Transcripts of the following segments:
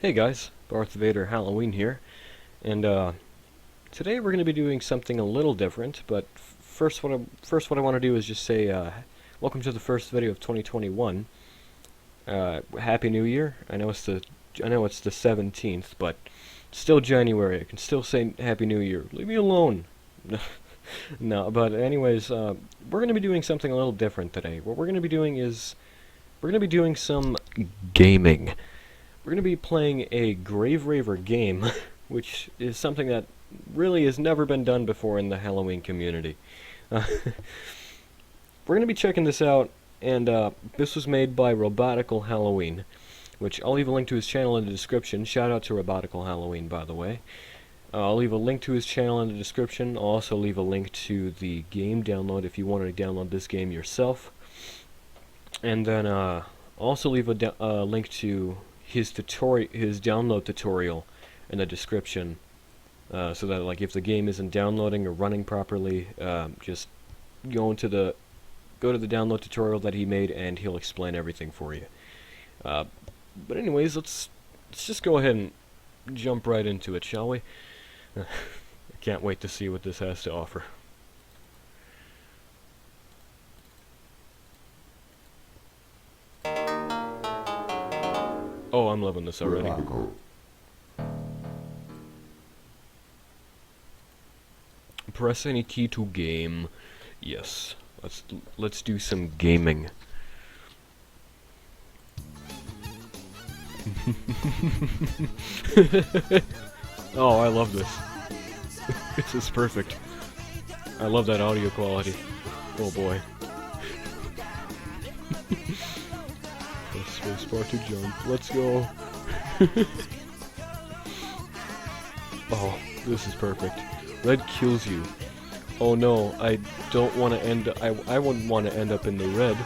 Hey guys, Darth Vader Halloween here, and today we're going to be doing something a little different. But first, what I want to do is just say, welcome to the first video of 2021. Happy New Year. I know it's the 17th, but still January. I can still say Happy New Year. Leave me alone. No, but anyways, we're going to be doing something a little different today. What we're going to be doing is we're going to be doing some gaming. We're going to be playing a Raver game, which is something that really has never been done before in the Halloween community. We're going to be checking this out, and this was made by Robotical Halloween, which I'll leave a link to his channel in the description. Shout out to Robotical Halloween, by the way. I'll leave a link to his channel in the description. I'll also leave a link to the game download if you want to download this game yourself. And then also leave a link to his download tutorial in the description, so that like if the game isn't downloading or running properly, just go to the download tutorial that he made and he'll explain everything for you. But anyways, let's just go ahead and jump right into it, shall we? I can't wait to see what this has to offer. Oh, I'm loving this already. Press any key to game. Yes. Let's do some gaming. Oh, I love this. This is perfect. I love that audio quality. Oh boy. Press spacebar to jump. Let's go. Oh, this is perfect. Red kills you. Oh no, I don't want to end. I wouldn't want to end up in the red.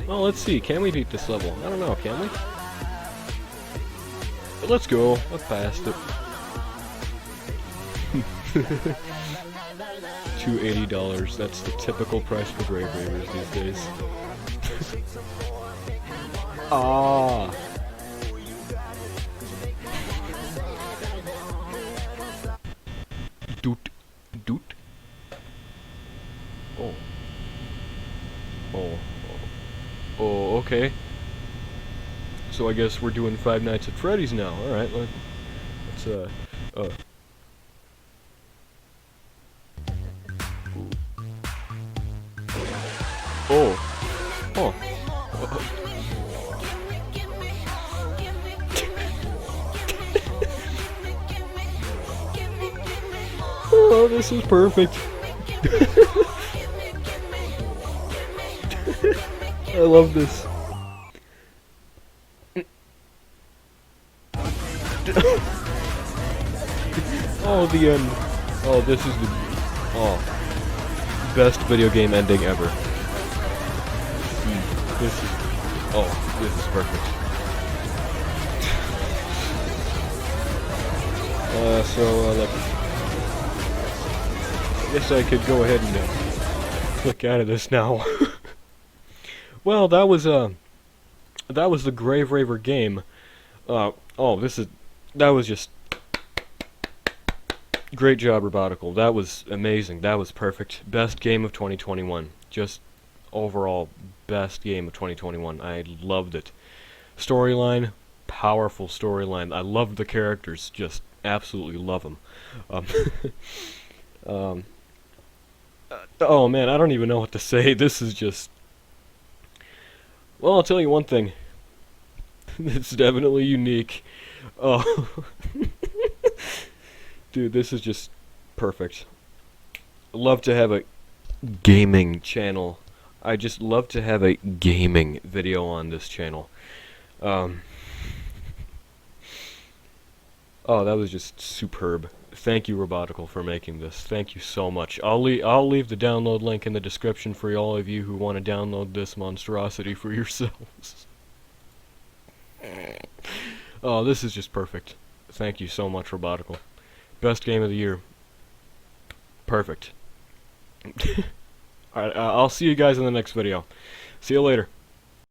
Well, let's see. Can we beat this level? I don't know. Can we? But let's go. I passed it. $280. That's the typical price for Grave Ravers these days. Ah. Doot. Doot. Oh. Oh. Oh, okay. So I guess we're doing Five Nights at Freddy's now. Alright, let's, Oh. Oh. Oh, this is perfect. I love this. Oh, the end. Oh, this is the best video game ending ever. This is perfect. I guess I could go ahead and click out of this now. Well, that was the Grave Raver game. That was just great job, Robotical. That was amazing. That was perfect. Best game of 2021. Just overall best game of 2021. I loved it. Storyline, powerful storyline. I loved the characters. Just absolutely love them. Oh man, I don't even know what to say. This is just. Well, I'll tell you one thing. It's definitely unique. Oh. Dude, this is just perfect. Love to have a gaming channel. I just love to have a gaming video on this channel. Oh, that was just superb. Thank you, Robotical, for making this. Thank you so much. I'll leave the download link in the description for all of you who want to download this monstrosity for yourselves. Oh, this is just perfect. Thank you so much, Robotical. Best game of the year. Perfect. Alright, I'll see you guys in the next video. See you later.